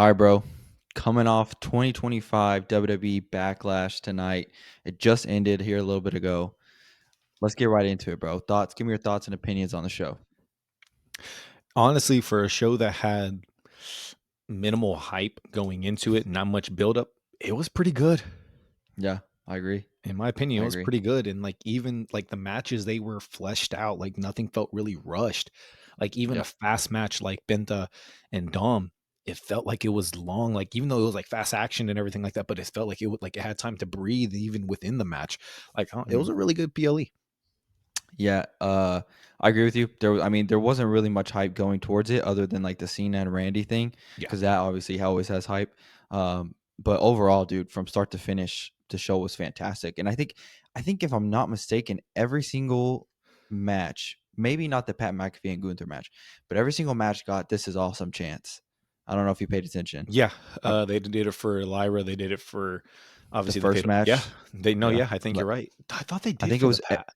All right, bro. Coming off 2025 WWE Backlash tonight. It just ended here a little bit ago. Let's get right into it, bro. Thoughts? Give me your thoughts and opinions on the show. Honestly, for a show that had minimal hype going into it, not much buildup, it was pretty good. Yeah, I agree. In my opinion, I it was agree. pretty good. And even the matches, they were fleshed out. Like nothing felt really rushed. Like even a Yep. fast match like Penta and Dom, it felt like it was long. Like even though it was like fast action and everything like that, but it felt like it had time to breathe even within the match. It Mhm. was a really good PLE. Yeah, I agree with you. There wasn't really much hype going towards it other than like the Cena and Randy thing, Yeah. because that obviously always has hype. But overall, dude, from start to finish, the show was fantastic. And I think if I'm not mistaken, every single match, maybe not the Pat McAfee and Gunther match, but every single match got "This is awesome" chance. I don't know if you paid attention. Yeah, Uh, they did it for Lyra. They did it for the obviously the first Fatal. Yeah, match, they no, yeah, yeah, I think you're right. I thought they I did think it for the was Pat.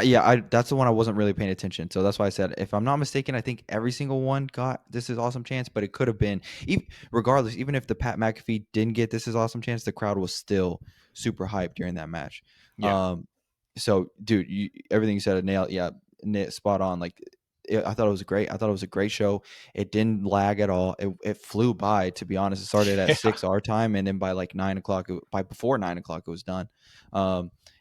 yeah, that's the one I wasn't really paying attention. So that's why I said, if I'm not mistaken, I think every single one got "This is awesome" chance, but it could have been, regardless, even if the Pat McAfee didn't get "This is awesome" chance, the crowd was still super hyped during that match. Yeah, Um, so dude, everything you said, nailed, yeah, spot on. Like, I thought it was great. I thought it was a great show. It didn't lag at all. It flew by. To be honest, it started at yeah, 6 our time, and then by like 9 o'clock, by before 9 o'clock, it was done.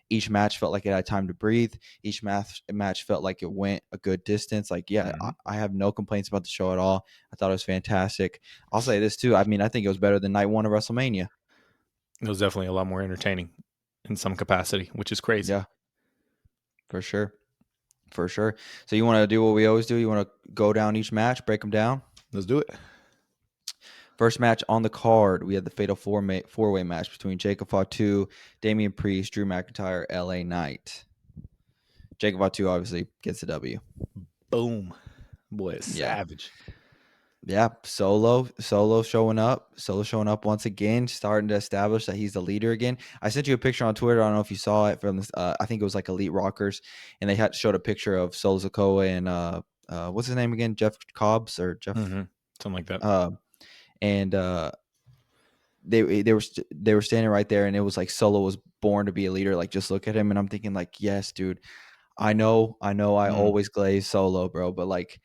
Each match felt like it had time to breathe. Each match felt like it went a good distance. Like, yeah, I, mhm. I have no complaints about the show at all. I thought it was fantastic. I'll say this too. I think it was better than night one of WrestleMania. It was definitely a lot more entertaining in some capacity, which is crazy. Yeah, for sure. For sure. So you want to do what we always do? You want to go down each match, break them down? Let's do it. First match on the card, we had the fatal four-way match between Jacob Fatu, Damian Priest, Drew McIntyre, LA Knight. Jacob Fatu obviously gets the W. Boom, boy, Yeah. savage. Yeah, Solo showing up once again, starting to establish that he's the leader again. I sent you a picture on Twitter. I don't know if you saw it from this. I think it was like Elite Rockers, and they had showed a picture of Solo Sikoa and what's his name again? Jeff Cobbs or Jeff? Hmm. Something like that. Uh, and they were standing right there, and it was like Solo was born to be a leader. Like, just look at him, and I'm thinking like, yes, dude. I Mm. always glaze Solo, bro, but like,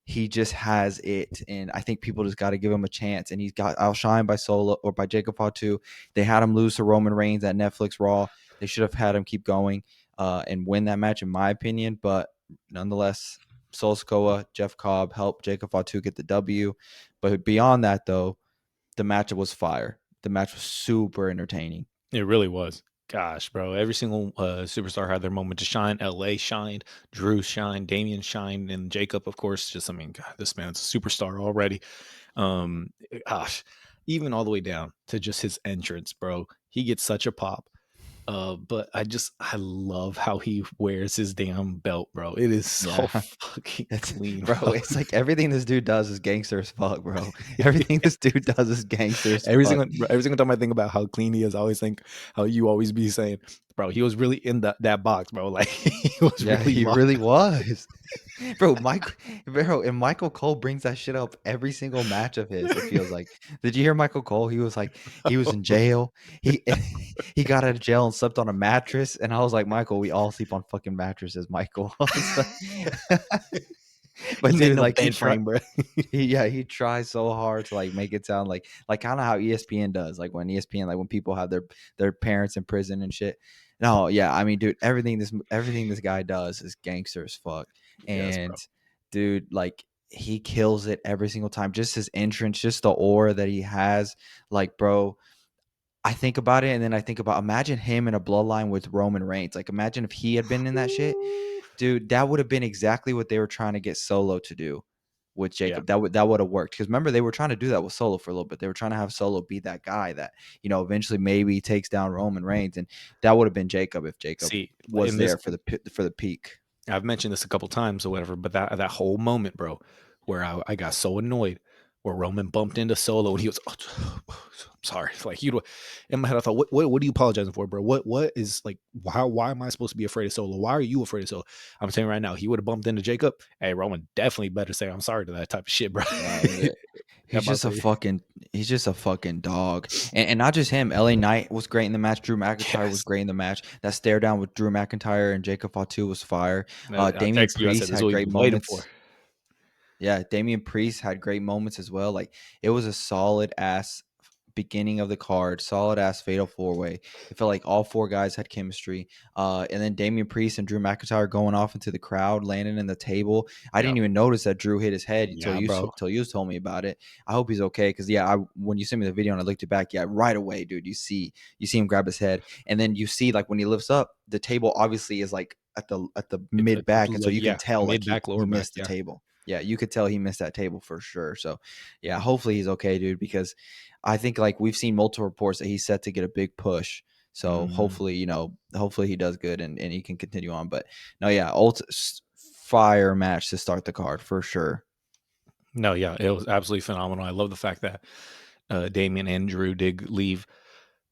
he just has it, and I think people just got to give him a chance. And he's got outshined by Solo or by Jacob Fatu. They had him lose to Roman Reigns at Netflix Raw. They should have had him keep going and win that match, in my opinion. But nonetheless, Sol Sikoa, Jeff Cobb helped Jacob Fatu get the W. But beyond that, though, the match was fire. The match was super entertaining. It really was. Gosh, bro, every single superstar had their moment to shine. LA shined, Drew shined, Damian shined, and Jacob, of course. Just, I mean, God, this man's a superstar already. Gosh, even all the way down to just his entrance, bro. He gets such a pop. But I love how he wears his damn belt, bro. It is so Yeah. fucking It's clean, bro, bro. it's like everything this dude does is gangster as fuck, bro. Everything this dude does is gangster as fuck. Every single time I think about how clean he is, I always think how you always be saying, bro, he was really in that box, bro. Like he was Yeah, really he locked. really was. And Michael Cole brings that shit up every single match of his, it feels like. Did you hear Michael Cole? He was like, he was in jail. He he got out of jail and slept on a mattress. And I was like, Michael, we all sleep on fucking mattresses, Michael. I was like, He but made dude, no like bed frame, bro. he tries so hard to like make it sound like kind of how ESPN does, like when ESPN, like when people have their parents in prison and shit. No, yeah, I mean, dude, everything this guy does is gangster as fuck. Yes, And bro. dude, like, he kills it every single time. Just his entrance, just the aura that he has. Like, bro, I think about it, and then I think about, imagine him in a bloodline with Roman Reigns. Like, imagine if he had been in that shit, dude. That would have been exactly what they were trying to get Solo to do with Yeah. Jacob. That would have worked, because remember, they were trying to do that with Solo for a little bit. They were trying to have Solo be that guy that, eventually maybe takes down Roman Reigns, and that would have been Jacob if Jacob See, was in this, there for the peak. I've mentioned this a couple times or whatever, but that whole moment, bro, where I got so annoyed where Roman bumped into Solo and he was, oh, I'm sorry. Like you, in my head, I thought, what are you apologizing for, bro? What is like, why am I supposed to be afraid of Solo? Why are you afraid of Solo? I'm saying right now, he would have bumped into Jacob. Hey, Roman definitely better say I'm sorry to that type of shit, bro. Uh, Yeah, I'm He's about just to a say, fucking he's just a fucking dog. And not just him. LA Knight was great in the match. Drew McIntyre was yes. great in the match. That stare down with Drew McIntyre and Jacob Fatu was fire. I Damian texted you. I said, Priest "This is had what we've great been waiting for." moments. Yeah, Damian Priest had great moments as well. Like it was a solid ass beginning of the card, solid ass fatal four way. It felt like all four guys had chemistry. And then Damian Priest and Drew McIntyre going off into the crowd, landing in the table. I Yeah, didn't even notice that Drew hit his head yeah, bro. till you told me about it. I hope he's okay because yeah, when you sent me the video and I looked it back, yeah, right away, dude, you see him grab his head, and then you see like when he lifts up, the table obviously is like at the It's mid back, and so you can yeah, tell like mid back, he lower back. missed the Yeah. table. Yeah, you could tell he missed that table for sure. So, yeah, hopefully he's okay, dude, because I think like we've seen multiple reports that he's set to get a big push. So Mm. hopefully, hopefully he does good and he can continue on. But no, yeah, fire match to start the card for sure. No, yeah, it was absolutely phenomenal. I love the fact that Damien and Drew did leave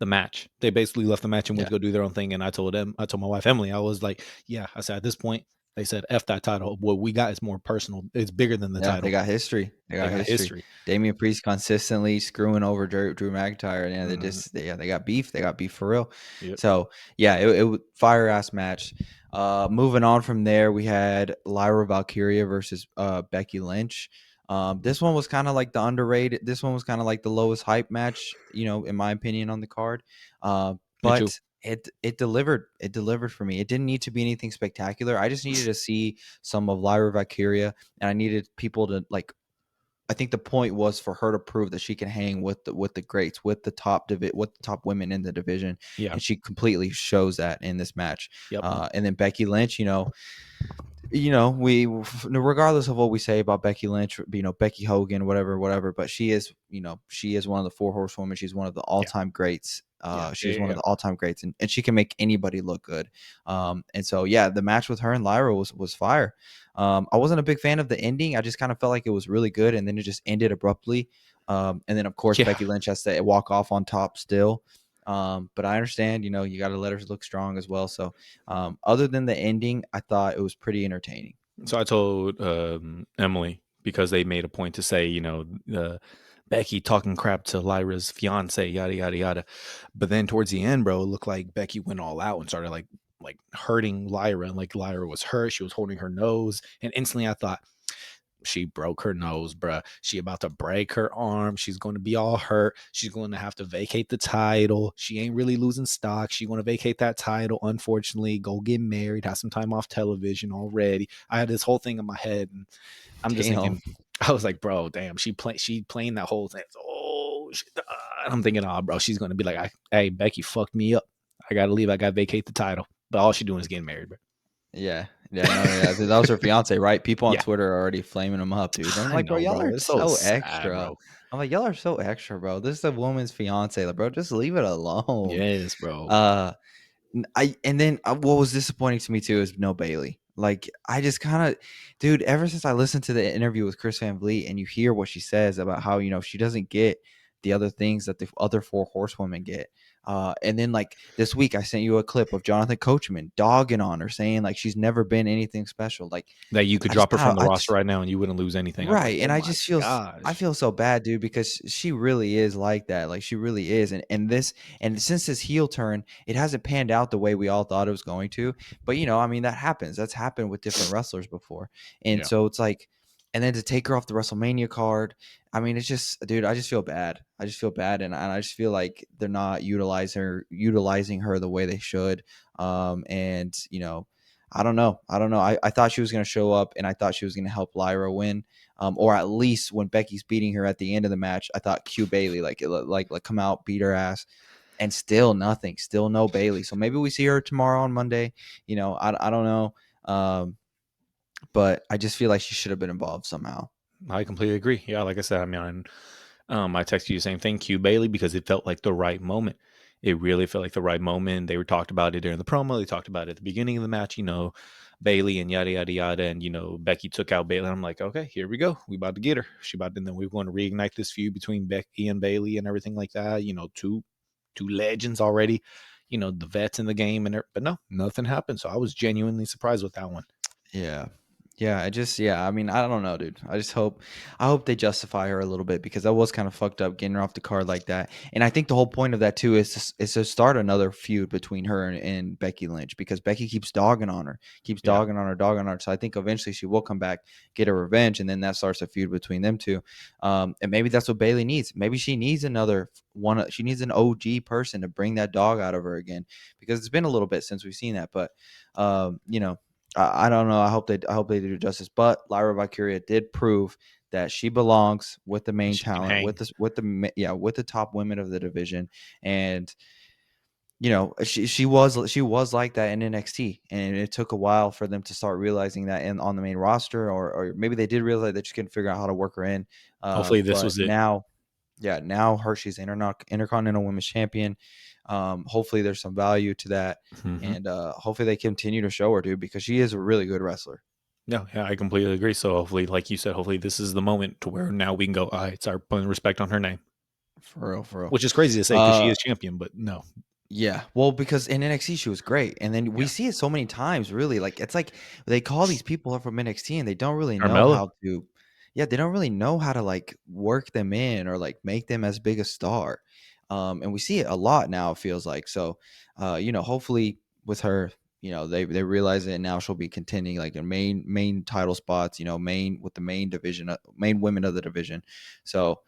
the match. They basically left the match and went Yeah. to go do their own thing. And I told my wife Emily, I was like, yeah, I said at this point, they said F that title. What we got is more personal. It's bigger than the Yeah, they title. got history. They They got got history. history. Damian Priest consistently screwing over Drew McIntyre. And yeah, Mhm. they got beef. They got beef for real. Yep. So yeah, it was fire ass match. Moving on from there, we had Lyra Valkyria versus Becky Lynch. This one was kind of like the underrated. This one was kind of like the lowest hype match, in my opinion, on the card. Me too. But it delivered. It delivered for me. It didn't need to be anything spectacular. I just needed to see some of Lyra Valkyria, and I needed people to like. I think the point was for her to prove that she can hang with the greats, with the with the top women in the division, Yeah. and she completely shows that in this match. Yep. And then Becky Lynch, we regardless of what we say about Becky Lynch, Becky Hogan, whatever, but she is one of the four horsewomen. She's one of the Yeah. all-time greats. Yeah. She's one of Yeah. the all-time greats, and she can make anybody look good. And so yeah, the match with her and Lyra was fire. I wasn't a big fan of the ending. I just kind of felt like it was really good, and then it just ended abruptly. And then of course Yeah. Becky Lynch has to walk off on top still. But I understand, you got to let her look strong as well. So other than the ending, I thought it was pretty entertaining. So I told Emily because they made a point to say, Becky talking crap to Lyra's fiance, yada yada yada. But then towards the end, bro, it looked like Becky went all out and started like hurting Lyra, and like Lyra was hurt. She was holding her nose, and instantly I thought, she broke her nose, bruh. She about to break her arm. She's going to be all hurt. She's going to have to vacate the title. She ain't really losing stock. She going to vacate that title. Unfortunately, go get married, have some time off television already. I had this whole thing in my head, and I'm just Damn. thinking, I was like, bro, damn, she playing that whole thing. Oh, and I'm thinking, oh, bro, she's going to be like, hey, Becky fucked me up. I got to leave. I got to vacate the title. But all she doing is getting married, bro. Yeah. Yeah. No, yeah. That was her fiance, right? People on Yeah, Twitter are already flaming him up, dude. I'm I like, bro, know, y'all bro. are It's so so sad, extra. bro. I'm like, y'all are so extra, bro. This is a woman's fiance, like, bro. Just leave it alone. Yes, bro. Uh, and then what was disappointing to me too is no Bailey. Like I just kind of, dude. Ever since I listened to the interview with Chris Van Vliet, and you hear what she says about how she doesn't get the other things that the other four horsewomen get. And then like this week, I sent you a clip of Jonathan Coachman dogging on her, saying like she's never been anything special. Like That you could drop her from the roster right now and you wouldn't lose anything. I was like, right, "Oh and I my just feel I gosh." feel so bad, dude, because she really is like that. Like she really is, and since this heel turn, it hasn't panned out the way we all thought it was going to. But I mean, that happens. That's happened with different wrestlers before, and Yeah. so it's like, and then to take her off the WrestleMania card, I mean, it's just, dude, I just feel bad. I just feel bad, and I just feel like they're not utilizing her the way they should. And I don't know. I don't know. I thought she was going to show up, and I thought she was going to help Lyra win, or at least when Becky's beating her at the end of the match, I thought Q Bailey like come out, beat her ass, and still nothing, still no Bailey. So maybe we see her tomorrow on Monday. I don't know, but I just feel like she should have been involved somehow. I completely agree. Yeah, like I said, I mean, I texted you the same thing, Q Bailey, because it felt like the right moment. It really felt like the right moment. They were talked about it during the promo. They talked about it at the beginning of the match, Bailey and yada yada yada. And Becky took out Bailey. I'm like, okay, here we go. We about to get her. And then we're going to reignite this feud between Becky and Bailey and everything like that. Two legends already, the vets in the game but no, nothing happened. So I was genuinely surprised with that one. Yeah. Yeah, I mean, I don't know, dude. I hope they justify her a little bit because that was kind of fucked up getting her off the card like that. And I think the whole point of that too is to start another feud between her and Becky Lynch because Becky keeps dogging on her, Yeah. dogging on her. So I think eventually she will come back, get her revenge, and then that starts a feud between them two. And maybe that's what Bailey needs. Maybe she needs another one. She needs an OG person to bring that dog out of her again because it's been a little bit since we've seen that. But you know, I don't know. I hope they do justice. But Lyra Valkyria did prove that she belongs with the main She can talent, hang. with the top women of the division, and she was like that in NXT, and it took a while for them to start realizing that on the main roster, or maybe they did realize that she couldn't figure out how to work her in. Hopefully this But was it. now, yeah, now Hershey's Intercontinental Women's Champion. Hopefully, there's some value to that, Mhm. and hopefully they continue to show her, dude, because she is a really good wrestler. No, yeah, I completely agree. So hopefully, like you said, hopefully this is the moment to where now we can go, all right, start putting respect on her name. For real, for real. Which is crazy to say because she Uh, is champion, but no. Yeah, well, because in NXT she was great, and then we Yeah. see it so many times. Really, like it's like they call these people up from NXT, and they don't really know Carmella? how to. Yeah, they don't really know how to like work them in or like make them as big a star. And we see it a lot now. It feels like so. Hopefully with her, they realize it, and now she'll be contending like in main title spots. Main with the main division, main women of the division. So,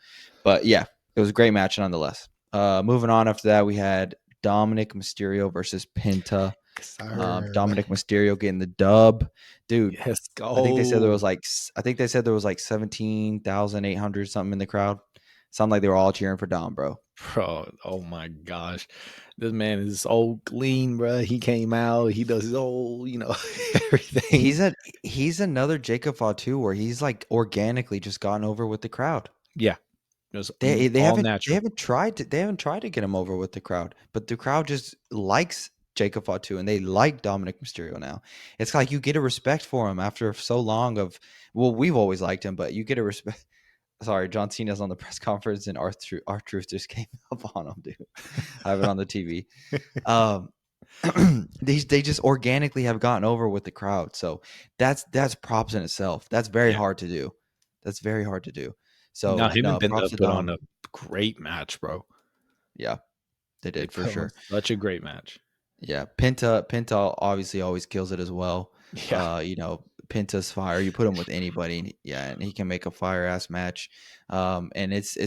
but yeah, it was a great match nonetheless. Moving on after that, we had Dominic Mysterio versus Penta. Yes, sir. Dominic Mysterio getting the dub, dude. Yes, I think they said there go. was like I think they said there was like 17,800 something in the crowd. Sound like they were all cheering for Dom, bro. Bro, oh my gosh. This man is so clean, bro. He came out, he does his whole, everything. He's a he's another Jacob Fatu where he's like organically just gotten over with the crowd. Yeah, just They all haven't natural. they haven't tried to get him over with the crowd, but the crowd just likes Jacob Fatu and they like Dominic Mysterio now. It's like you get a respect for him after so long of we've always liked him, but you get a respect. Sorry, John Cena's on the press conference and our truth just came up on him, dude. I have it on the TV. Um, they just organically have gotten over with the crowd, so that's props in itself. That's very Yeah. hard to do. That's very hard to do. Now So him and no, props Penta to put on Dom. a great match, bro. Yeah, they They did for put on sure. such a great match. Yeah, Penta obviously always kills it as well. Yeah. Penta's fire. You put him with anybody, and he can make a fire ass match. And it's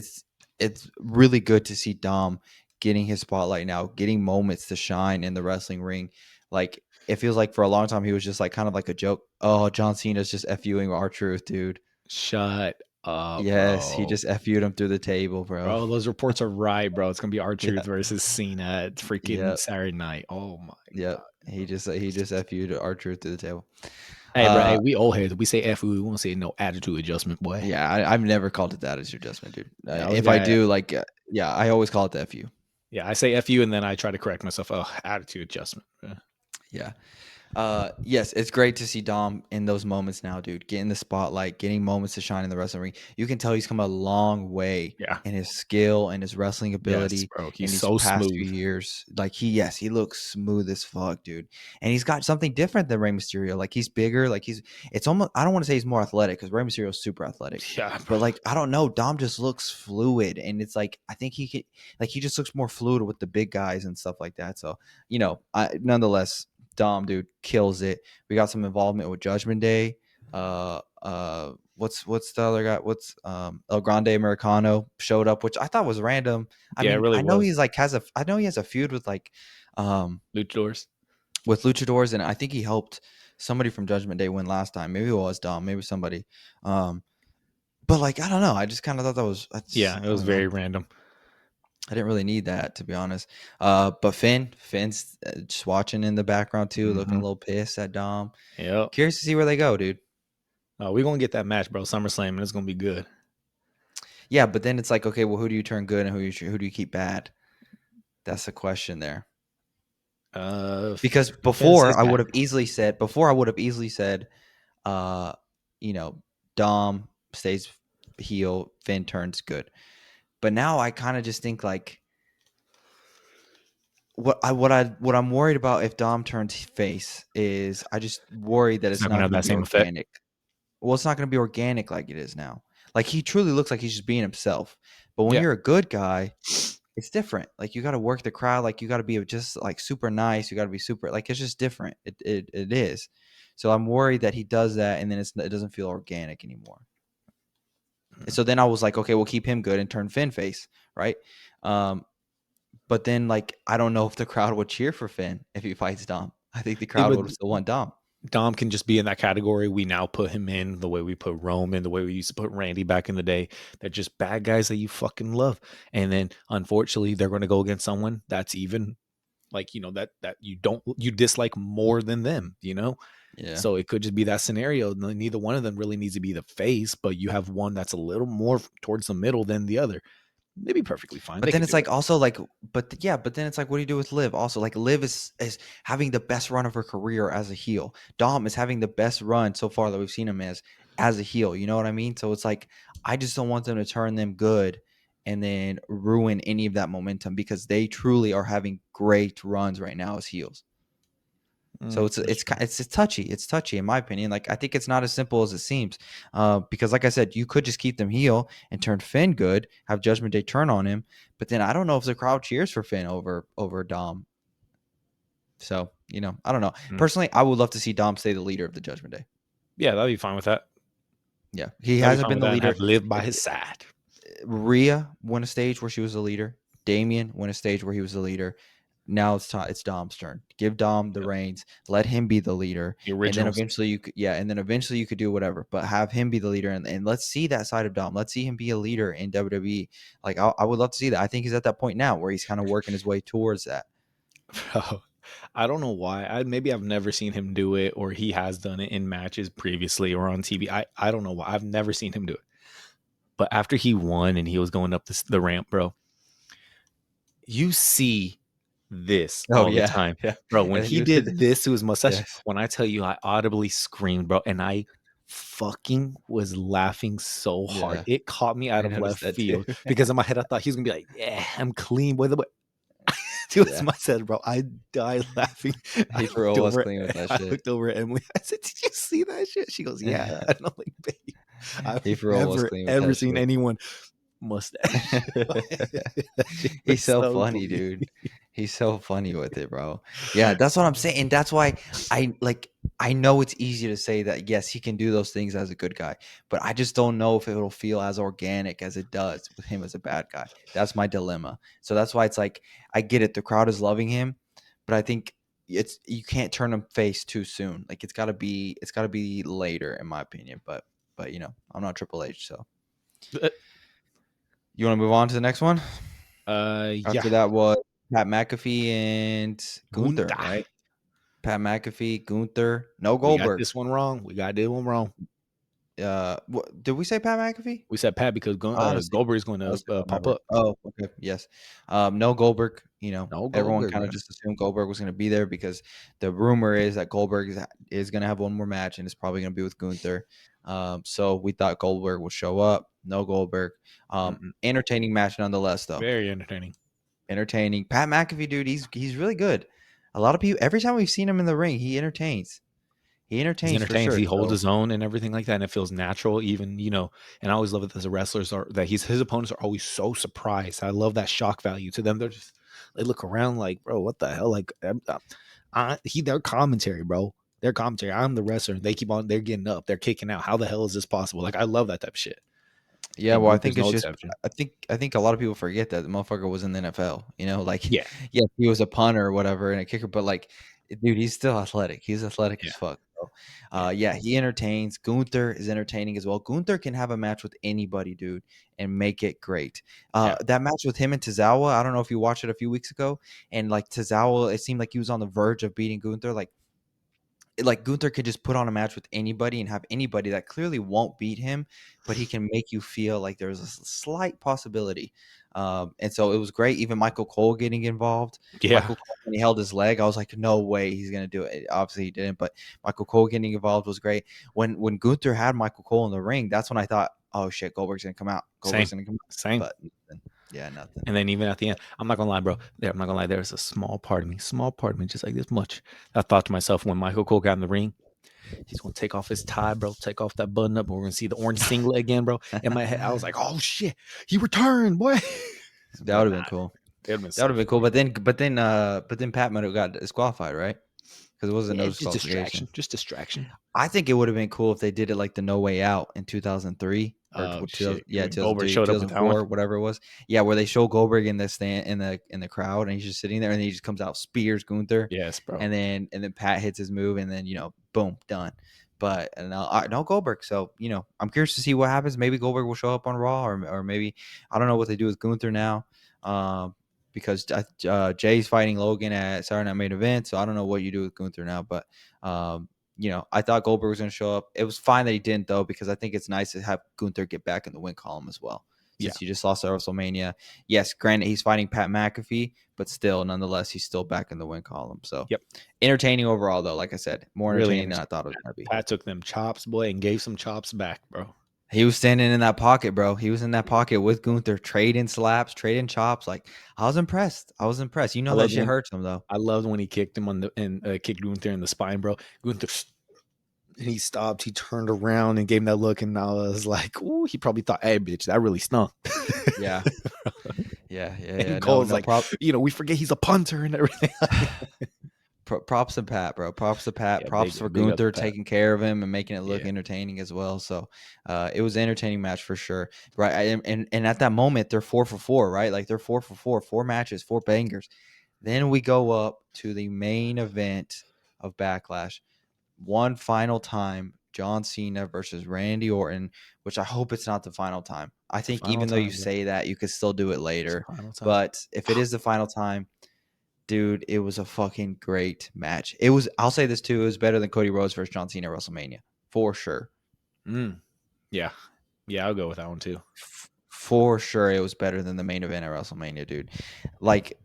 really good to see Dom getting his spotlight now, getting moments to shine in the wrestling ring. Like it feels like for a long time he was just like kind of like a joke. Oh, John Cena's just FUing our truth, dude. Shut up, Yes, he bro. just FU'd him through the table, bro. Bro, those reports are right, bro. It's gonna be Yeah, R-Truth versus Cena at freaking yeah, Saturday night. Oh my yep. god. He just FU'd our truth through the table. Hey, bro. Hey, Uh, we old heads. We say F we won't say no attitude adjustment, boy. Yeah, I've never called it that as your adjustment, dude. Yeah, I was If I guy. do, like, yeah, I always call it the FU. Yeah, I say F you and then I try to correct myself. Oh, attitude adjustment. Yeah. Yes, it's great to see Dom in those moments now, dude. Getting the spotlight, getting moments to shine in the wrestling ring. You can tell he's come a long way Yeah. in his skill and his wrestling Yes, ability bro. in He's these so past few smooth. years. Like he looks smooth as fuck, dude. And he's got something different than Rey Mysterio. Like he's bigger. Like it's almost. I don't want to say he's more athletic because Rey Mysterio is super athletic. Yeah, bro. But like I don't know, Dom just looks fluid, and it's like I think he could, like he just looks more fluid with the big guys and stuff like that. So nonetheless, Dom, dude, kills it. We got some involvement with Judgment Day. What's the other guy? What's El Grande Americano showed up, which I thought was random. I Yeah, it mean, really was. I know he has a feud um Luchadors. with luchadors, and I think he helped somebody from Judgment Day win last time. Maybe it was Dom, maybe somebody. Um, but like I don't know. I just kind of thought Yeah, it I was don't know. very random. I didn't really need that to be honest. But Finn's just watching in the background too, looking a Hmm. little pissed at Dom. Yep. Curious to see where they go, dude. We're gonna get that match, bro. SummerSlam, and it's gonna be good. Yeah, but then it's like, okay, well, who do you turn good and who do you keep bad? That's the question there. Because Finn says bad. before I would have easily said, uh, you know, Dom stays heel, Finn turns good. But now I kind of just think like what I'm worried about if Dom turns face is I just worry that It's it's not not gonna going have to that be same effect. organic. well, it's not going to be organic like it is now. Like he truly looks like he's just being himself. But when Yeah. you're a good guy, it's different. Like you got to work the crowd. Like you got to be just like super nice. You got to be super like it's just different. It is. So I'm worried that he does that and then it doesn't feel organic anymore. And so then I was like, okay, we'll keep him good and turn Finn face, right? Um, but then like I don't know if the crowd would cheer for Finn if he fights Dom. I think the Yeah, crowd but would still want Dom. Dom can just be in that category. We now put him in the way we put Roman, the way we used to put Randy back in the day. They're just bad guys that you fucking love. And then unfortunately, they're going to go against someone that's even like, that you dislike more than them, Yeah. So it could just be that scenario. Neither one of them really needs to be the face, but you have one that's a little more towards the middle than the other. They'd be perfectly fine. But They then could it's do it. like also like, but then it's like, what do you do with Liv? Also, like Liv is having the best run of her career as a heel. Dom is having the best run so far that we've seen him as a heel. You know what I mean? So it's like I just don't want them to turn them good and then ruin any of that momentum because they truly are having great runs right now as heels. So That's true. it's touchy. It's touchy in my opinion. Like I think it's not as simple as it seems. Because like I said, you could just keep them heel and turn Finn good, have Judgment Day turn on him. But then I don't know if the crowd cheers for Finn over Dom. So I don't know. Mm. Personally, I would love to see Dom stay the leader of the Judgment Day. Yeah, that'd be fine with that. Yeah, he That'd be hasn't fine been with the that and leader. have Liv by his side. Rhea won a stage where she was the leader. Damian won a stage where he was the leader. Now it's Dom's turn. Give Dom the Yep. reins. Let him be the leader, The and then originals. eventually you could do whatever. But have him be the leader, and let's see that side of Dom. Let's see him be a leader in WWE. Like I would love to see that. I think he's at that point now where he's kind of working his way towards that. Bro, I don't know why. Maybe I've never seen him do it, or he has done it in matches previously or on TV. I don't know why. I've never seen him do it. But after he won and he was going up the ramp, bro, you see this Oh all the yeah, time. yeah. Bro, when And he he did did. this to his mustache, Yes, when I tell you I audibly screamed, bro, and I fucking was laughing so hard. yeah. It caught me out I of noticed left that too. field because in my head I thought he was gonna be like, yeah, I'm clean. By the way, to his Yeah, mindset, bro. I died laughing. I he for looked real was over. clean with that I shit. looked over at Emily. I said, "Did you see that shit?" She goes, "Yeah." And I'm like, "Babe, I've He for real was never clean with ever that seen shit. anyone mustache. That shit He's was so so funny, clean." dude. He's so funny with it, bro. Yeah, that's what I'm saying. And that's why I know it's easy to say that yes, he can do those things as a good guy, but I just don't know if it'll feel as organic as it does with him as a bad guy. That's my dilemma. So that's why it's like I get it. The crowd is loving him, but I think you can't turn him face too soon. Like it's gotta be later, in my opinion. But I'm not Triple H, so you want to move on to the next one? Yeah, After that was Pat McAfee and Gunther, Gunther. right? Pat McAfee, Gunther, no We got Goldberg. this one wrong. We got this one wrong. Did we say Pat McAfee? We said Pat because Honestly, Goldberg is going to honestly, I don't pop remember. up. Oh, okay, yes. No Goldberg. No Everyone Goldberg, kind of bro. just assumed Goldberg was going to be there because the rumor is that Goldberg is going to have one more match and it's probably going to be with Gunther. So we thought Goldberg would show up. No Goldberg. Mm-mm. Entertaining match nonetheless, though. Very entertaining. Entertaining. Pat McAfee, dude, he's really good. A lot of people, every time we've seen him in the ring, he entertains. He He's entertains for entertained. sure. He holds So his own and everything like that, and it feels natural. Even and I always love it that the wrestlers are that his opponents are always so surprised. I love that shock value to them. They look around like, bro, what the hell? Like, their commentary, bro. Their commentary. I'm the wrestler. They keep on. They're getting up. They're kicking out. How the hell is this possible? Like, I love that type of shit. yeah, And well, I Gunther's think no it's just exception. I think a lot of people forget that the motherfucker was in the NFL. Like Yeah, yeah, he was a punter or whatever and a kicker, but like, dude, he's still athletic. He's athletic as yeah, fuck. So, yeah, yeah, he entertains. Gunther is entertaining as well. Gunther can have a match with anybody, dude, and make it great. yeah. That match with him and Tozawa, I don't know if you watched it a few weeks ago, and like Tozawa, it seemed like he was on the verge of beating Gunther. Like Gunther could just put on a match with anybody and have anybody that clearly won't beat him, but he can make you feel like there's a slight possibility. And so it was great. Even Michael Cole getting involved. Yeah. Michael Cole, when he held his leg, I was like, no way he's gonna do it. Obviously he didn't, but Michael Cole getting involved was great. When Gunther had Michael Cole in the ring, that's when I thought, oh shit, Goldberg's gonna come out. Same, Goldberg's gonna come out. same. But nothing. Yeah, nothing. And then even at the end, I'm not gonna lie, bro. I'm not gonna lie. There's a small part of me, just like this much. I thought to myself when Michael Cole got in the ring, He's gonna take off his tie, bro. Take off that button up. We're gonna see the orange singlet again, bro. In my head, I was like, "Oh shit, he returned, boy!" That would But have nah, been cool. it'd have been That would so have been cool. funny. But then Pat might have got disqualified, right? Because it wasn't Yeah, no just disqualification. distraction, just distraction. I think it would have been cool if they did it like the No Way Out in 2003 or Oh shit, 2000, yeah, when Goldberg 2003, showed up with that one. 2004, whatever it was. Yeah, where they show Goldberg in the stand in the crowd and he's just sitting there and then he just comes out, spears Gunther, Yes, bro. and then Pat hits his move and then boom, done. But no Goldberg. So I'm curious to see what happens. Maybe Goldberg will show up on Raw or maybe I don't know what they do with Gunther now. Because Jay's fighting Logan at Saturday Night Main Event, so I don't know what you do with Gunther now, but I thought Goldberg was going to show up. It was fine that he didn't, though, because I think it's nice to have Gunther get back in the win column as well. Yeah, Since he just lost at WrestleMania. Yes, granted, he's fighting Pat McAfee, but still, nonetheless, he's still back in the win column. So, yep. entertaining overall, though, like I said. More Really entertaining than I interesting. thought it was going to be. Pat took them chops, boy, and gave some chops back, bro. He was standing in that pocket, bro. He was in that pocket with Gunther, trading slaps, trading chops. Like, I was impressed. You I know that loved shit when hurts him, though. I loved when he kicked him on the and kicked Gunther in the spine, bro. Gunther, he stopped, he turned around and gave him that look, and I was like, "Ooh," he probably thought, "Hey, bitch, that really stunk." Yeah. Yeah. And No, Cole's no like, problem. we forget he's a punter and everything. Props to Pat, bro. Props to Pat. Yeah, Props for big up to Gunther Pat. taking care of him and making it look Yeah, entertaining as well. So it was an entertaining match for sure. Right. And at that moment, they're 4 for 4, right? Like they're 4 for 4, 4 matches, 4 bangers. Then we go up to the main event of Backlash. One final time, John Cena versus Randy Orton, which I hope it's not the final time. I it's the think final even though you time, bro. say that, you could still do it It's the later. final time. But if it is the final time, dude, it was a fucking great match. I'll say this too, it was better than Cody Rhodes versus John Cena at WrestleMania. For sure. Yeah, yeah, I'll go with that one too. For sure, it was better than the main event at WrestleMania, dude. Like,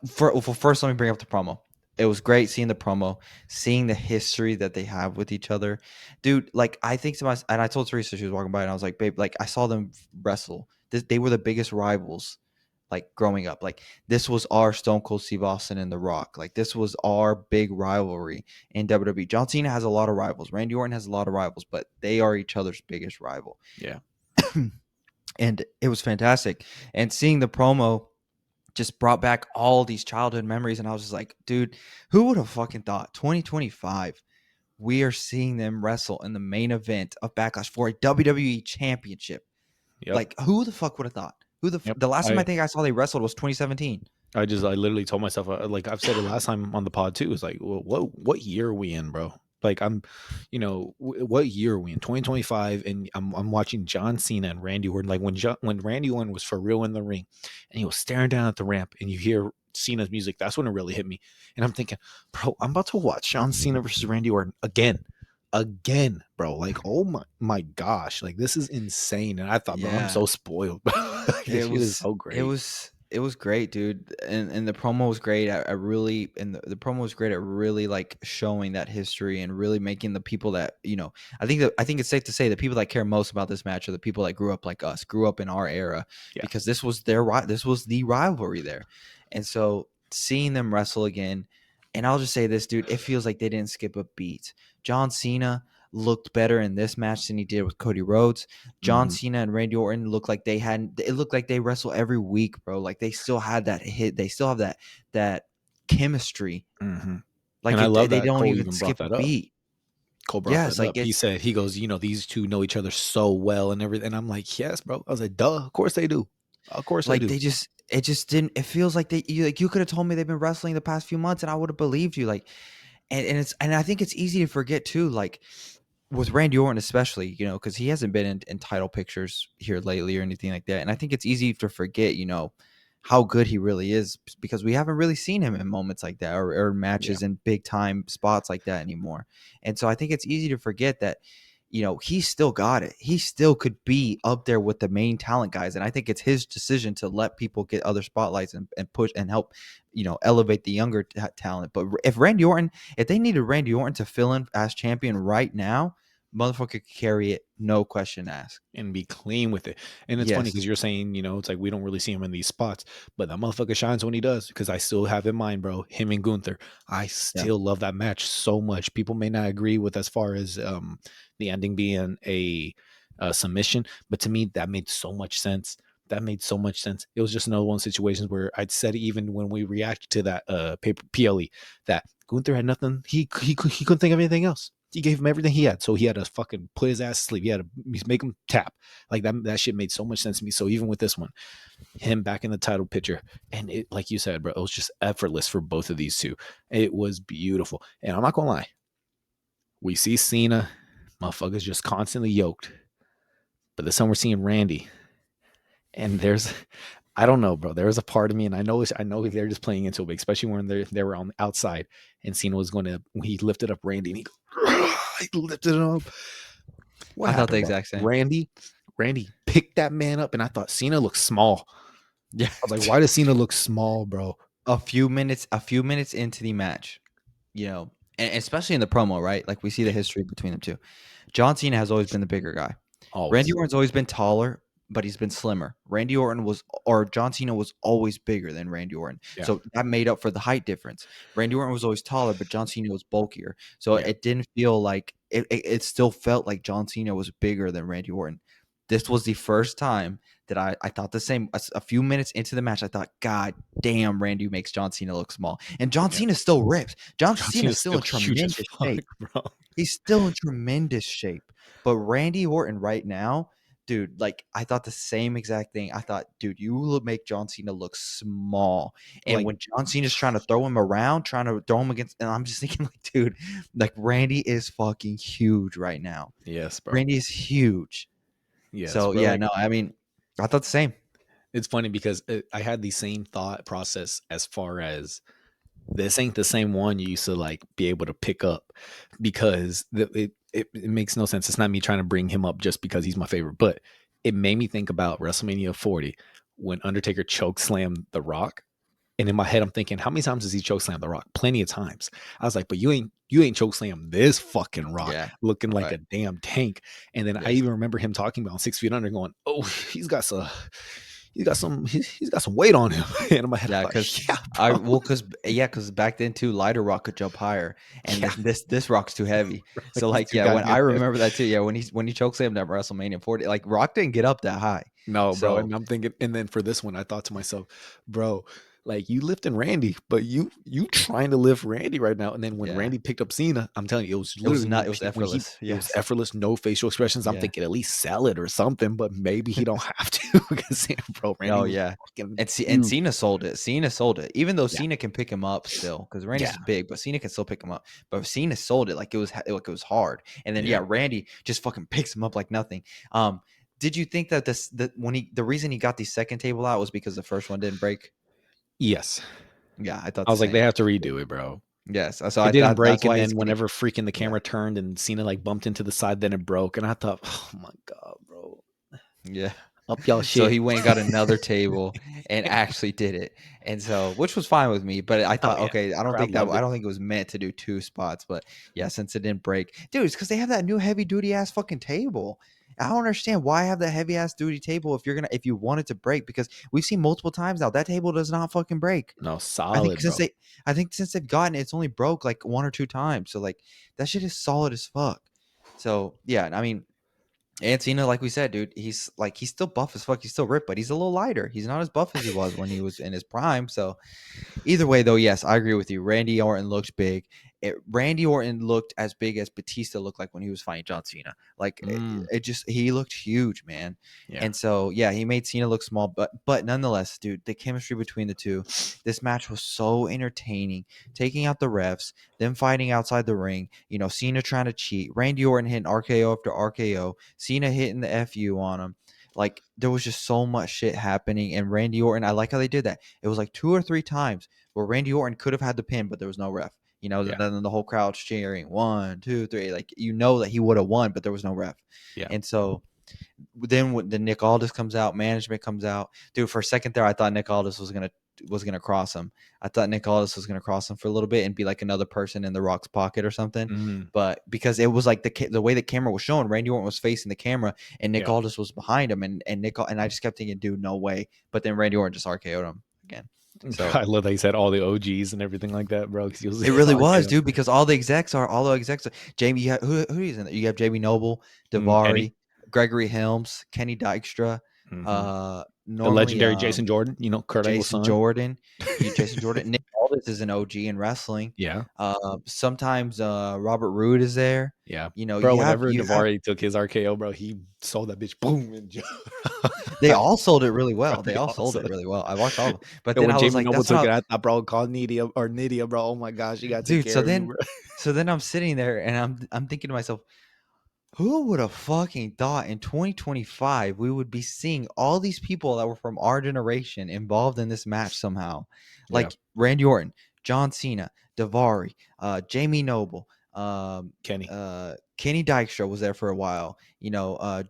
first, let me bring up the promo. It was great seeing the promo, seeing the history that they have with each other, dude. Like, I think to myself, and I told Teresa, she was walking by, and I was like, babe, like I saw them wrestle. They were the biggest rivals, like growing up. Like this was our Stone Cold Steve Austin and The Rock. Like this was our big rivalry in WWE. John Cena has a lot of rivals. Randy Orton has a lot of rivals, but they are each other's biggest rival. Yeah, And it was fantastic. And seeing the promo just brought back all these childhood memories. And I was just like, dude, who would have fucking thought 2025, we are seeing them wrestle in the main event of Backlash for a WWE championship? yep, Like, who the fuck would have thought? yep. The last time I I think I saw they wrestled was 2017. I literally told myself, like I've said it last time on the pod too. It's like, well, what year are we in, bro? Like what year are we in? 2025, and I'm watching John Cena and Randy Orton. Like when Randy Orton was for real in the ring, and he was staring down at the ramp, and you hear Cena's music. That's when it really hit me, and I'm thinking, bro, I'm about to watch John Cena versus Randy Orton again, bro. Like, oh my gosh, like this is insane. And I thought, bro, I'm Yeah, so spoiled. Like, this it shit is was so it great. was it was great, dude. And the promo was great. I really and the promo was great at really like showing that history and really making the people that I think it's safe to say the people that care most about this match are the people that grew up like us, grew up in our era, Yeah, because this was the rivalry there. And so seeing them wrestle again, and I'll just say this, dude, it feels like they didn't skip a beat. John Cena looked better in this match than he did with Cody Rhodes. John hmm Cena and Randy Orton looked like it looked like they wrestle every week, bro. Like they still had that hit. They still have that chemistry. hmm Like And I love they that don't Cole even even brought skip a that up. beat. Cole brought Yes, that like up. He said, he goes, these two know each other so well and everything. And I'm like, yes, bro. I was like, duh, of course they do. Of course they like do. it just didn't. It feels like you could have told me they've been wrestling the past few months and I would have believed you. Like, and I think it's easy to forget too. Like with Randy Orton especially, because he hasn't been in title pictures here lately or anything like that. And I think it's easy to forget, how good he really is because we haven't really seen him in moments like that or Yeah. matches in big time spots like that anymore. And so I think it's easy to forget that, he still got it. He still could be up there with the main talent guys. And I think it's his decision to let people get other spotlights and push and help, elevate the younger talent. But if they needed Randy Orton to fill in as champion right now, motherfucker could carry it, no question asked. and be clean with it. And it's funny Yes. because you're saying, it's like we don't really see him in these spots, but that motherfucker shines when he does. Because I still have in mind, bro, him and Gunther. I Yeah. still love that match so much. People may not agree with as far as the ending being a submission, but to me that made so much sense. That made so much sense. It was just another one of those situations where I'd said even when we reacted to that paper PLE that Gunther had nothing. He couldn't think of anything else. He gave him everything he had, so he had to fucking put his ass to sleep. He had to make him tap. Like that shit made so much sense to me. So even with this one, him back in the title picture, and it, like you said, bro, it was just effortless for both of these two. It was beautiful, and I'm not gonna lie. We see Cena, motherfuckers just constantly yoked, but this time we're seeing Randy, and there's I don't know, bro. There was a part of me, and I know they're just playing into it, especially when they were on the outside, and Cena was going to. He lifted up Randy, and he lifted him up. What I thought the happened, bro? exact same. Randy picked that man up, and I thought Cena looked small. Yeah. I was like, why does Cena look small, bro? a few minutes into the match, and especially in the promo, right? Like we see the Yeah, history between them two. John Cena has always been the bigger guy. Randy always. Orton's always been taller, but he's been slimmer. John Cena was always bigger than Randy Orton. Yeah, So that made up for the height difference. Randy Orton was always taller, but John Cena was bulkier. So yeah, it didn't feel like it still felt like John Cena was bigger than Randy Orton. This was the first time that I thought the same. A few minutes into the match, I thought, God damn, Randy makes John Cena look small. And John yeah. Cena still rips. John John Cena's Cena's still still in huge as tremendous fuck, shape. bro. He's still in tremendous shape. But Randy Orton right now, dude, like I thought the same exact thing. I thought, dude, you will make John Cena look small. And Like, when John Cena's trying to throw him around, trying to throw him against, and I'm just thinking, like, dude, like Randy is fucking huge right now. yes, bro. Randy is huge. Yes, So bro. yeah, Like, no, I mean, I thought the same. it's funny because I had the same thought process as far as this ain't the same one you used to like be able to pick up because it makes no sense. It's not me trying to bring him up just because he's my favorite, but it made me think about WrestleMania 40 when Undertaker choke slammed The Rock. And in my head, I'm thinking, how many times does he choke slam The Rock? Plenty of times. I was like, but you ain't choke slam this fucking Rock Yeah. looking like Right. a damn tank. And then I Yes. even remember him talking about 6 feet under, going, "Oh, he's got some weight on him." And in my head, I Yeah, thought, because yeah, bro, because back then too, lighter rock could jump higher, and yeah, this rock's too heavy. like So he's like, too yeah, when I goddamn heavy. remember that too, yeah, when he chokeslammed at WrestleMania 40, like Rock didn't get up that high. No, bro. So And I'm thinking, and then for this one, I thought to myself, bro, like you lifting Randy, but you trying to lift Randy right now. And then when yeah, Randy picked up Cena, I'm telling you, it was literally it was when effortless. it was Yes, effortless, no facial expressions. I'm yeah. thinking at least sell it or something, but maybe he don't have to because bro, Randy Oh was yeah, fucking and huge. Cena sold it. Cena sold it, even though Yeah, Cena can pick him up still, because yeah, Randy's big, but Cena can still pick him up. But Cena sold it like it was hard, and then yeah. yeah, Randy just fucking picks him up like nothing. Did you think that the reason he got the second table out was because the first one didn't break? Yes. Yeah, I thought I the was like, they same. have to redo it, bro. Yes, so It I didn't thought that's break, and why he's then getting. whenever freaking the Yeah, camera turned and Cena like bumped into the side, then it broke. And I thought, oh my God, bro. yeah. Up y'all So shit. he went and got another table and actually did it, and so which was fine with me. But I Oh thought, yeah. okay, Crowd loved I it. don't think it was meant to do two spots, but yeah, since it didn't break, dude, it's because they have that new heavy duty ass fucking table. I don't understand why have that heavy ass duty table if you want it to break, because we've seen multiple times now that table does not fucking break. No, I think solid, since bro. they I think since they've gotten it, it's only broke like one or two times. So like that shit is solid as fuck. So yeah, I mean, and Cena, like we said, dude, he's still buff as fuck. He's still ripped, but he's a little lighter. He's not as buff as he was when he was in his prime. So either way, though, yes, I agree with you. Randy Orton looked big. Randy Orton looked as big as Batista looked like when he was fighting John Cena. Like Mm, he looked huge, man. yeah. And so yeah, he made Cena look small, but nonetheless, dude, the chemistry between the two, this match was so entertaining. Taking out the refs, them fighting outside the ring, Cena trying to cheat, Randy Orton hitting RKO after RKO, Cena hitting the FU on him. Like there was just so much shit happening, and Randy Orton, I like how they did that. It was like two or three times where Randy Orton could have had the pin, but there was no ref. Yeah. Then the whole crowd's cheering, 1, 2, 3, like that he would have won, but there was no ref. Yeah. And so then when the Nick Aldis comes out, management comes out, dude. For a second there, I thought Nick Aldis was gonna was gonna cross him. I thought Nick Aldis was gonna cross him for a little bit and be like another person in The Rock's pocket or something. Mhm. But because it was like the way the camera was showing, Randy Orton was facing the camera and Nick Yeah. Aldis was behind him, and I just kept thinking, dude, no way. But then Randy Orton just RKO'd him again. So I love that he said all the OGs and everything like that, bro. 'Cause he was it really was, RKO. dude, because all the execs. Jamie, who is in there? You have Jamie Noble, Kenny. Davari, Gregory Helms, Kenny Dykstra, Mhm. The normally legendary Jason Jordan, Kurt Angle's Jason son. Jordan. Jason Jordan. Nick Aldis is an OG in wrestling. Yeah. Sometimes Robert Roode is there. Yeah. You know, Bro, you have whenever you have Davari took his RKO, bro, he sold that bitch boom and they all sold it really bro, well. They they all sold also it really well. I watched all of them. But and then when I was Jamie like, Noble that's took not it, I thought, bro, called Nydia, bro. Oh my gosh, you gotta take dude. So care of me, then bro. so then I'm sitting there and I'm thinking to myself, who would have fucking thought in 2025 we would be seeing all these people that were from our generation involved in this match somehow? Yeah. Like Randy Orton, John Cena, Davari, Jamie Noble, Kenny. Kenny Dykstra was there for a while.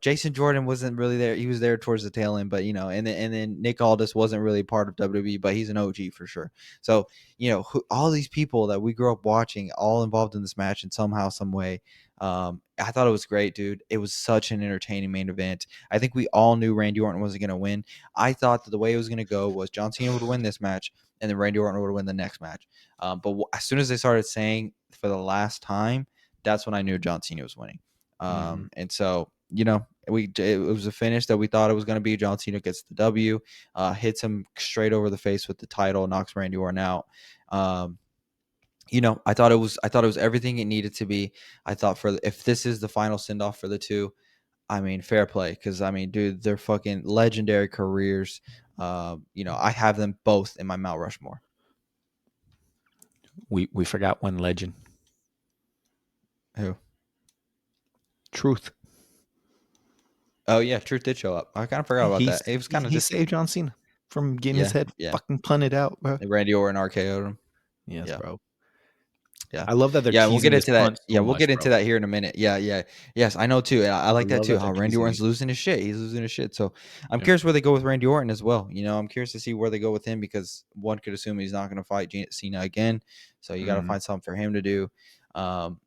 Jason Jordan wasn't really there. He was there towards the tail end, but and then Nick Aldis wasn't really part of WWE, but he's an OG for sure. So all these people that we grew up watching, all involved in this match in somehow, some way. I thought it was great, dude. It was such an entertaining main event. I think we all knew Randy Orton wasn't going to win. I thought that the way it was going to go was John Cena would win this match, and then Randy Orton would win the next match. But as soon as they started saying for the last time, that's when I knew John Cena was winning. Mhm. And so it was a finish that we thought it was going to be. John Cena gets the W, hits him straight over the face with the title, knocks Randy Orton out. I thought it was everything it needed to be. I thought if this is the final send off for the two, I mean, fair play, because I mean, dude, they're fucking legendary careers. I have them both in my Mount Rushmore. We forgot one legend. Who? Truth. Oh yeah, Truth did show up. I kind of forgot about He's that. It was he, kind of he just saved John Cena from getting his yeah, head yeah. fucking punted out, bro. Randy Orton RKO'd him. Yes, Yeah. bro. Yeah. I love that they're Yeah, we'll get teasing this into that. punt Yeah, so we'll much, get into bro. that here in a minute. Yeah, yeah. Yes, I know too. And I I like that love too, that how they're Randy teasing Orton's these. losing his shit. He's losing his shit. So I'm Yep. curious where they go with Randy Orton as well. I'm curious to see where they go with him, because one could assume he's not going to fight Cena again. So you got to Mhm. find something for him to do. Um,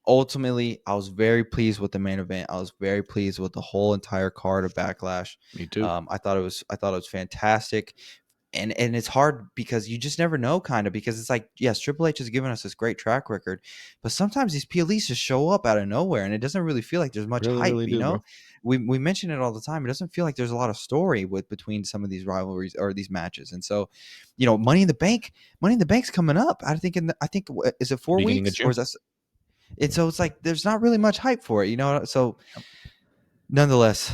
Ultimately, I was very pleased with the main event. I was very pleased with the whole entire card of Backlash. Me too. I thought it was fantastic. And it's hard because you just never know, kind of, because it's like, yes, Triple H has given us this great track record, but sometimes these PLEs just show up out of nowhere and it doesn't really feel like there's much Really, hype. really do, bro. We mention it all the time. It doesn't feel like there's a lot of story between some of these rivalries or these matches. And so, Money in the Bank's coming up. Is it four Beginning of weeks or June. is that? It's like there's not really much hype for it. So Yep. nonetheless,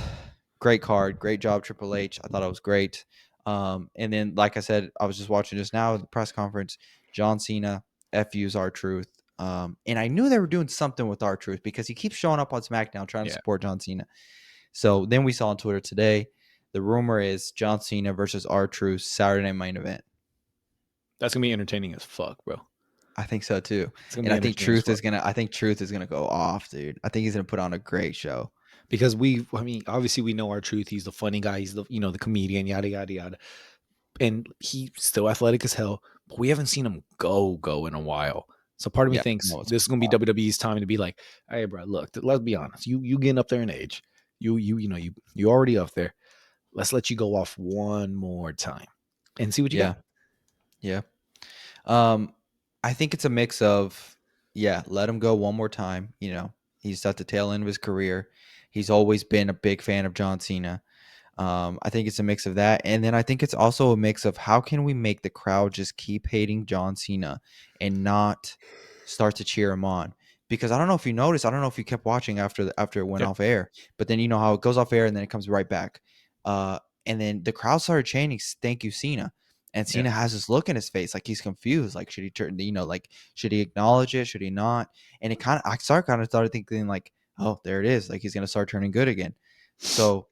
great card, great job, Triple H. I thought it was great. And then, like I said, I was just watching just now the press conference. John Cena, FU's R-Truth. And I knew they were doing something with R-Truth because he keeps showing up on SmackDown trying to Yeah. support John Cena. So then we saw on Twitter today, the rumor is John Cena versus R-Truth Saturday Night Main Event. That's gonna be entertaining as fuck, bro. I think so too. It's gonna And be entertaining as fuck. I think Truth is gonna go off, dude. I think he's gonna put on a great show. Because obviously we know R-Truth. He's the funny guy. He's the comedian, yada yada yada. And he's still athletic as hell, but we haven't seen him go in a while. So part of me Yeah, thinks no, it's this is gonna be WWE's time to be like, hey, bro, look, let's be honest. You getting up there in age. You already up there. Let's let you go off one more time and see what you yeah, got. yeah. Um, I think it's a mix of, yeah, let him go one more time. He's at the tail end of his career. He's always been a big fan of John Cena. I think it's a mix of that. And then I think it's also a mix of how can we make the crowd just keep hating John Cena and not start to cheer him on? Because I don't know if you noticed, I don't know if you kept watching after it went Yeah, off air, but then you know how it goes off air and then it comes right back. And then the crowd started chanting, "Thank you, Cena." And yeah, Cena has this look in his face, like he's confused. Like, should he turn, like, should he acknowledge it? Should he not? And I started thinking, like, oh, there it is. Like, he's going to start turning good again. So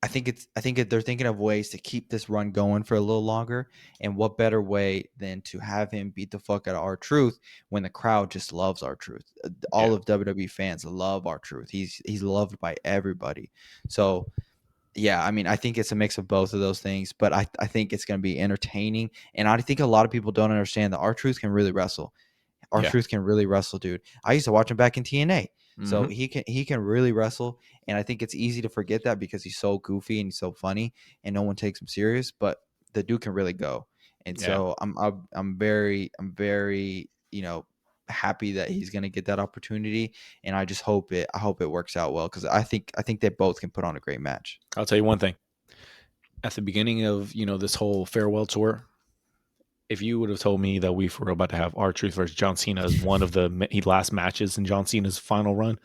they're thinking of ways to keep this run going for a little longer. And what better way than to have him beat the fuck out of R-Truth when the crowd just loves R-Truth. yeah. All of WWE fans love R-Truth. He's loved by everybody. So Yeah, I mean, I think it's a mix of both of those things, but I think it's going to be entertaining, and I think a lot of people don't understand that R-Truth can really wrestle. Yeah. R-Truth can really wrestle, dude. I used to watch him back in TNA. So Hmm. he can really wrestle, and I think it's easy to forget that because he's so goofy and he's so funny and no one takes him serious, but the dude can really go. And Yeah. so I'm very, happy that he's going to get that opportunity, and I hope it works out well cuz I think they both can put on a great match. I'll tell you one thing. At the beginning of, this whole farewell tour, if you would have told me that we were about to have R-Truth versus John Cena as one of the last matches in John Cena's final run,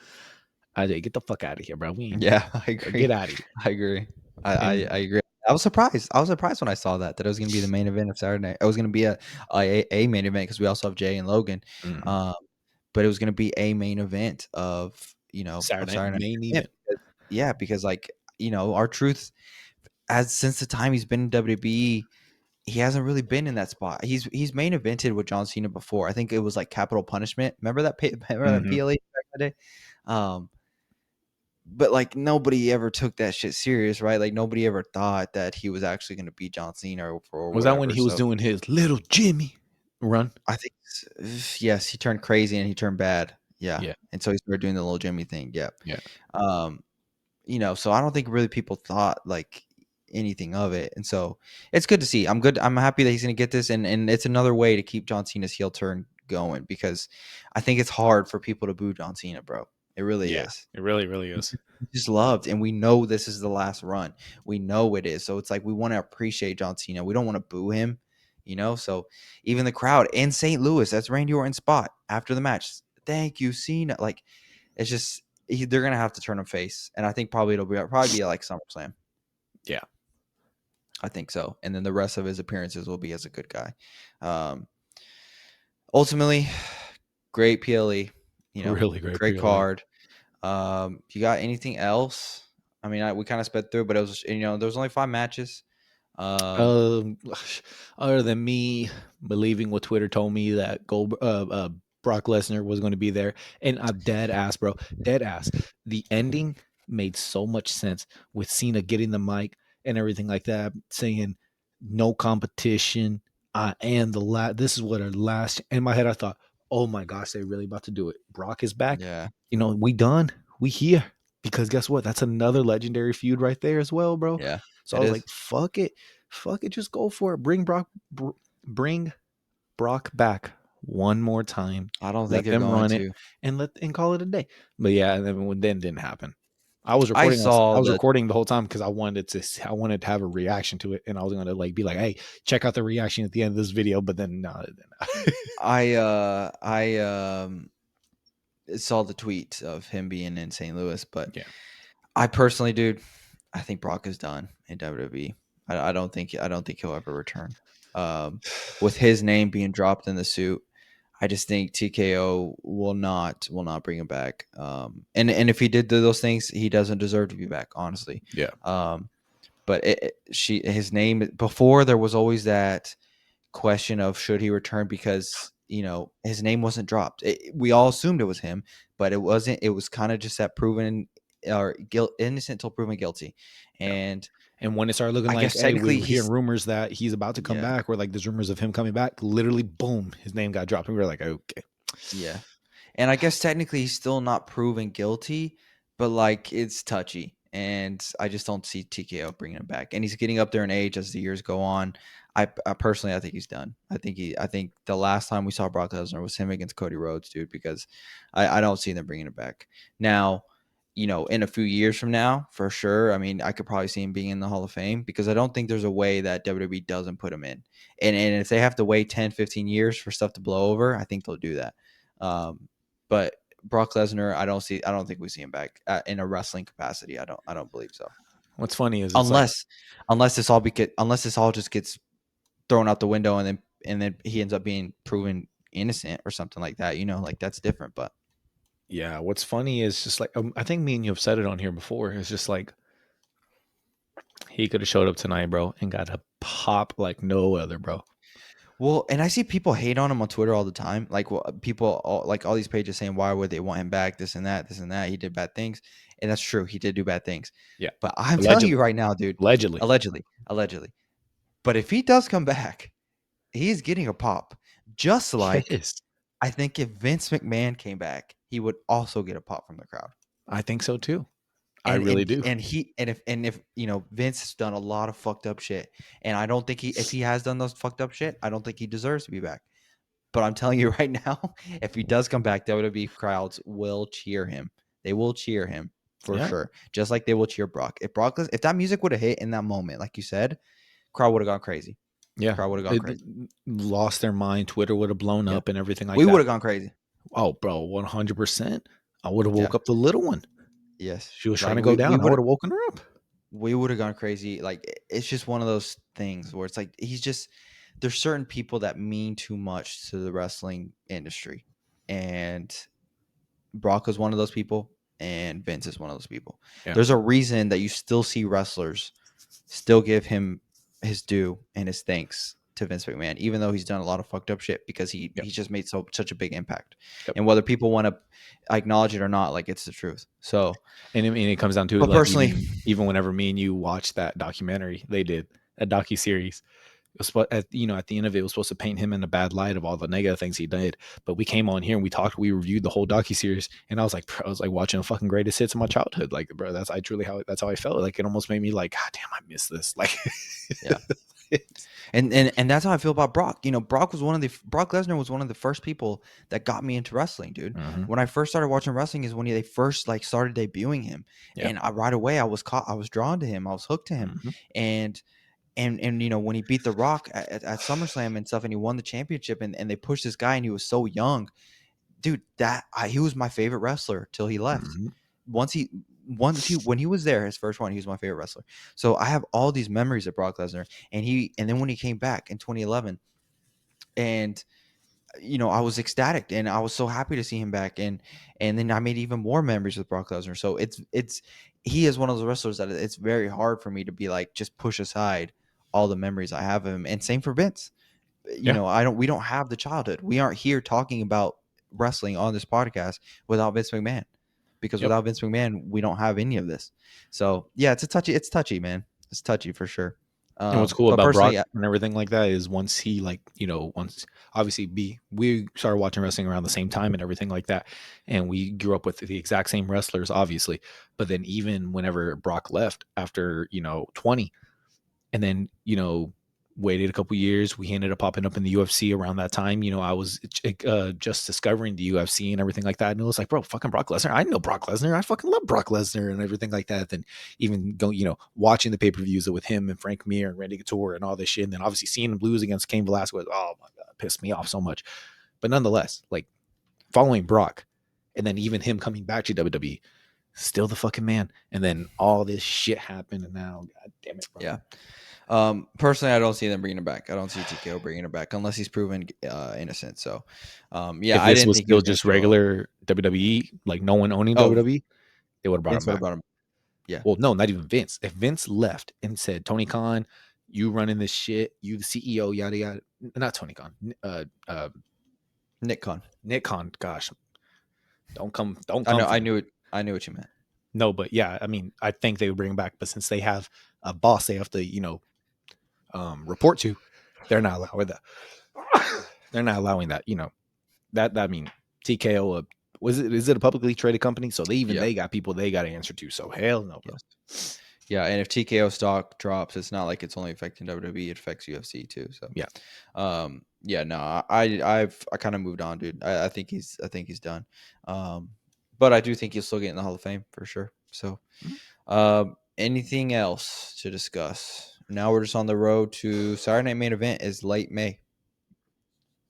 I'd say, get the fuck out of here, bro. We ain't doing Yeah, I that. Get agree. out of here. I agree. I And agree. I was surprised. I was surprised when I saw that it was going to be the main event of Saturday night. It was going to be a main event because we also have Jay and Logan, mhm. um, but it was going to be a main event of Saturday night Saturday night. main Yeah, event. because like our truth as since the time he's been in WWE, he hasn't really been in that spot. He's main evented with John Cena before. I think it was like Capital Punishment. Remember that? Remember that Hmm. PLA back in the day? Um, but like nobody ever took that shit serious, right? Like nobody ever thought that he was actually going to beat John Cena or Was that when whatever. he was So doing his little Jimmy run? I think yes, he turned crazy and he turned bad. Yeah, Yeah. and so he started doing the little Jimmy thing. Yeah, Yeah. um, so I don't think really people thought like anything of it, and so it's good to see. I'm good. I'm happy that he's going to get this, and it's another way to keep John Cena's heel turn going because I think it's hard for people to boo John Cena, bro. It really Yeah. is. It really, really is. Just loved, and we know this is the last run. We know it is. So it's like we want to appreciate John Cena. We don't want to boo him. So even the crowd in St. Louis, that's Randy Orton's spot after the match. Thank you, Cena. Like it's just they're gonna have to turn him face, and I think probably it'll probably be like SummerSlam. Yeah. I think so, and then the rest of his appearances will be as a good guy. Um, ultimately, great PLE. Really great Great PLA. card. You got anything else? I mean, we kind of sped through, but it was there was only 5 matches. Um, Um, other than me believing what Twitter told me that Brock Lesnar was going to be there, and I'm dead ass, bro, dead ass. The ending made so much sense with Cena getting the mic and everything like that, saying no competition. I am the last. This is what our last. In my head, I thought, oh my gosh, they're really about to do it. Brock is back. yeah, We done. We here. Because guess what? That's another legendary feud right there as well, bro. yeah, So I it was like, is. fuck it, just go for it. Bring Brock back one more time. I don't think Let they're them going run it to. and call it a day. But yeah, and then didn't happen. I saw I was the. recording the whole time because I wanted to have a reaction to it, and I was gonna like be like, hey, check out the reaction at the end of this video. But then no, I saw the tweet of him being in St. Louis, but yeah, I personally, dude, I think Brock is done in WWE. I don't think he'll ever return. With his name being dropped in the suit, I just think TKO will not bring him back. And if he did do those things, he doesn't deserve to be back, honestly. yeah, Um, but his name before there was always that question of should he return because his name wasn't dropped. We all assumed it was him, but it wasn't. It was kind of just that proven or guilt innocent till proven guilty, yeah. and And when it started looking I like, guess hey, we technically were hearing he's rumors that he's about to come yeah back, or like there's rumors of him coming back, literally, boom, his name got dropped. And we were like, okay. yeah. And I guess technically he's still not proven guilty, but like it's touchy. And I just don't see TKO bringing him back. And he's getting up there in age as the years go on. I personally, I think he's done. I think the last time we saw Brock Lesnar was him against Cody Rhodes, dude, because I don't see them bringing him back. Now, in a few years from now, for sure. I mean, I could probably see him being in the Hall of Fame because I don't think there's a way that WWE doesn't put him in. And if they have to wait 10, 15 years for stuff to blow over, I think they'll do that. But Brock Lesnar, I don't think we see him back in a wrestling capacity. I don't believe so. What's funny is it's like, Unless, unless this all just gets thrown out the window and then he ends up being proven innocent or something like that. Like that's different. But yeah, what's funny is just like, I think me and you have said it on here before. It's just like, he could have showed up tonight, bro, and got a pop like no other, bro. Well, and I see people hate on him on Twitter all the time. Like, well, like all these pages saying, why would they want him back? This and that, this and that. He did bad things. And that's true. He did do bad things. Yeah, But I'm telling you allegedly, right now, dude, allegedly. allegedly. But if he does come back, he's getting a pop. Just like Yes, I think if Vince McMahon came back, he would also get a pop from the crowd. I think so too. I And really and do. and he and if Vince has done a lot of fucked up shit, and I don't think if he has done those fucked up shit, I don't think he deserves to be back. But I'm telling you right now, if he does come back, WWE crowds will cheer him. They will cheer him for Yeah, sure, just like they will cheer Brock. If that music would have hit in that moment, like you said, crowd would have gone crazy. yeah. Crowd would have gone It crazy. lost their mind. Twitter would have blown Yeah, up and everything like we would that. have gone crazy. Oh, bro, 100%. I would have Yeah. woke up the little one. Yes. She was trying Like to go we down. I would would have woken her up. we would have gone crazy. Like it's just one of those things where it's like there's certain people that mean too much to the wrestling industry, and Brock is one of those people, and Vince is one of those people. Yeah, There's a reason that you still see wrestlers still give him his due and his thanks to Vince McMahon, even though he's done a lot of fucked up shit because yep, he's just made such a big impact. yep. And whether people want to acknowledge it or not, like it's the truth. So, And I mean, it comes down to but like personally, even whenever me and you watched that documentary, they did a docu series. It was at the end of it was supposed to paint him in a bad light of all the negative things he did. But we came on here and we reviewed the whole docu series, and I was like watching the fucking greatest hits of my childhood. Like, bro, that's how I felt. Like, it almost made me like, God damn, I miss this. Like, yeah. And that's how I feel about Brock. Brock Lesnar was one of the first people that got me into wrestling, dude. Mhm. When I first started watching wrestling is when they first like started debuting him, Yeah. and right away I was drawn to him, I was hooked to him, Mhm. and when he beat The Rock at SummerSlam and stuff, and he won the championship, and they pushed this guy, and he was so young, dude. He was my favorite wrestler till he left. Mhm. Once he when he was there, his first one, he was my favorite wrestler. So I have all these memories of Brock Lesnar, and then when he came back in 2011, and I was ecstatic, and I was so happy to see him back, and then I made even more memories with Brock Lesnar. So he is one of those wrestlers that it's very hard for me to be like just push aside all the memories I have of him, and same for Vince. Yeah. We don't have the childhood. We aren't here talking about wrestling on this podcast without Vince McMahon, because Yep. without Vince McMahon, we don't have any of this. So yeah, it's touchy, man. It's touchy for sure. And what's cool But about Brock personally, and everything like that is once he like, once obviously we started watching wrestling around the same time and everything like that. And we grew up with the exact same wrestlers, obviously. But then even whenever Brock left after, 20, and then, waited a couple years, we ended up popping up in the UFC around that time. I was just discovering the UFC and everything like that. And it was like, bro, fucking Brock Lesnar. I know Brock Lesnar. I fucking love Brock Lesnar and everything like that. Then even go, watching the pay-per-views with him and Frank Mir and Randy Couture and all this shit. And then obviously seeing him lose against Cain Velasquez. Oh my God, it pissed me off so much. But nonetheless, like following Brock and then even him coming back to WWE, still the fucking man. And then all this shit happened. And now, God damn it, bro. yeah. Personally, I don't see them bringing it back. I don't see TKO bringing it back unless he's proven innocent. So, yeah, If I this didn't was think he still was going to just show up. regular WWE, like no one owning Oh, WWE, they would have brought him Vince would have back. brought him. Yeah, Well, no, not even Vince. If Vince left and said, Tony Khan, you running this shit, you the CEO, yada yada. Not Tony Khan. Nick Khan. Nick Khan, gosh, don't I come know. for me. I knew what you meant. No, but yeah, I mean, I think they would bring him back, but since they have a boss they have to, report to, they're not allowing that. They're not allowing that, that I mean, TKO is it a publicly traded company? So Yeah. they got people they got to answer to. So hell no, bro. Yes. Yeah, and if TKO stock drops, it's not like it's only affecting WWE; it affects UFC too. So, Yeah. yeah, no, I kind of moved on, dude. I think he's done. But I do think he'll still get in the Hall of Fame for sure. So, Mhm. anything else to discuss? Now we're just on the road to Saturday Night Main Event is late May.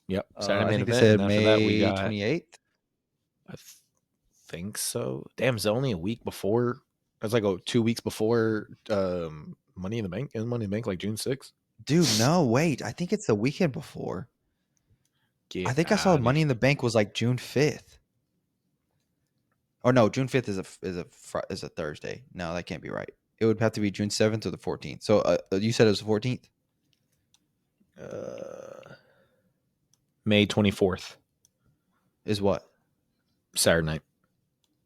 Yep. Saturday I main think they event, said and after that we May got 28th. I think so. Damn, it's only a week before. It's like 2 weeks before Money in the Bank. Isn't Money in the Bank like June 6th? Dude, no, wait. I think it's the weekend before. I Get think I saw out of Money in the Bank was like June 5th. Oh no, June 5th is a Thursday. No, that can't be right. It would have to be June 7th or the 14th. So you said it was the 14th? here. May 24th, Is what? Saturday night.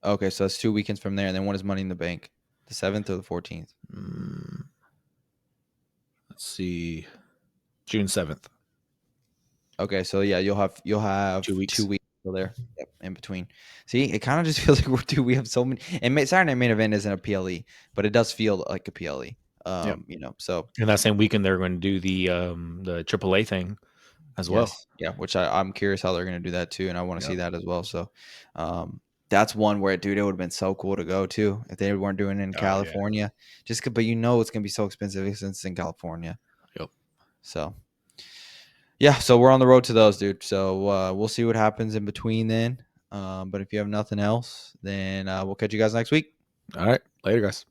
Okay, so that's 2 weekends from there, and then when is Money in the Bank? The 7th or the 14th? Let's see, June 7th. Okay, so yeah, you'll have 2 weeks. 2 weeks still there. Yep, in between. See, it kind of just feels like we have so many. And Saturday Night Main Event isn't a PLE, but it does feel like a PLE. Yep. So And that same weekend they're going to do the AAA thing as well. yeah, which I'm curious how they're going to do that too, and I want to see that as well. So, that's one where, dude, it would have been so cool to go to if they weren't doing it in California. But it's going to be so expensive since it's in California. Yep. So, yeah, so we're on the road to those, dude. So we'll see what happens in between then. But if you have nothing else, then we'll catch you guys next week. All right, later, guys.